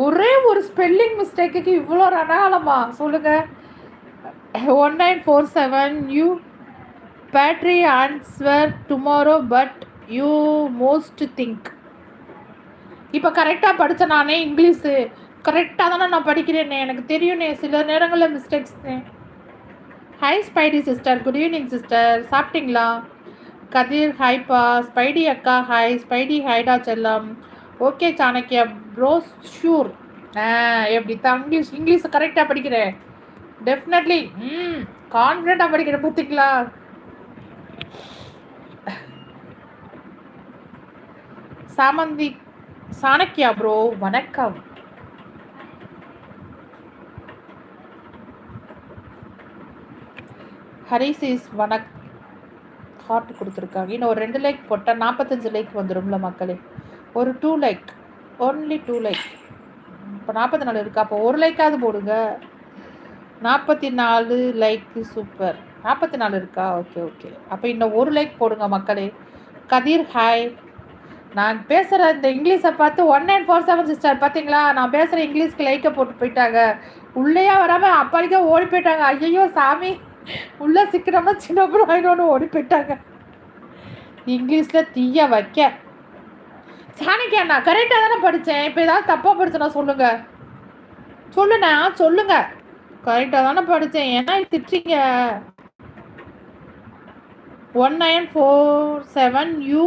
ஒரே ஒரு ஸ்பெல்லிங் மிஸ்டேக்குக்கு இவ்வளோ ரணகாலமா சொல்லுங்க. 1947 you battery answer tomorrow but you most think. இப்போ கரெக்டாக படித்த நானே இங்கிலீஷு கரெக்டாக தானே நான் படிக்கிறேனே, எனக்கு தெரியும்னே சில நேரங்களில் மிஸ்டேக்ஸ்னே. Hi Spidey sister, good evening sister, சாப்பிட்டீங்களா? கதிர் ஹாய்ப்பா. ஸ்பைடி அக்கா ஹாய். ஸ்பைடி ஹாய்டா செல்லம். Okay Chanakya bro sure. எப்படி தான் இங்கிலீஷை கரெக்டாக படிக்கிறேன் டெஃபினெட்லி. கான்ஃபிடென்ட்டாக படிக்கிறேன் பார்த்திங்களா? சாமந்தி சாணக்கியா ப்ரோ வணக்கம். ஹரிசிஸ் வணக் ஹார்ட் கொடுத்துருக்காங்க. இன்னும் ஒரு 2 லைக் போட்டால் 45 லைக் வந்துடும்ல மக்களே. ஒரு 2 லைக், ஒன்லி 2 லைக். இப்போ 44 இருக்கா, அப்போ ஒரு லைக்காவது போடுங்க. 44 லைக்கு, சூப்பர். 44 இருக்கா, ஓகே ஓகே. அப்போ இன்னும் ஒரு லைக் போடுங்க மக்களே. கதிர் ஹாய். நான் பேசுகிற இந்த இங்கிலீஷை பார்த்து 1947 சிஸ்டர் பார்த்தீங்களா, நான் பேசுகிற இங்கிலீஷ்க்கு லைக்கை போட்டு போயிட்டாங்க. உள்ளேயே வராமல் அப்பாலிக்கா ஓடி போயிட்டாங்க. ஐயோ சாமி, உள்ளே சிக்கிறோம்னா சின்ன பிள்ளை ஆயிடும்னு ஓடி போயிட்டாங்க. இங்கிலீஷில் தீய வைக்க. சாணிக்கு அண்ணா கரெக்டாக தானே படித்தேன். இப்போ ஏதாவது தப்பாக படிச்சேன்னா சொல்லுங்க, சொல்லுண்ணா சொல்லுங்க. கரெக்டாக தானே படித்தேன், ஏன்னா திட்டுறீங்க? 1947 யூ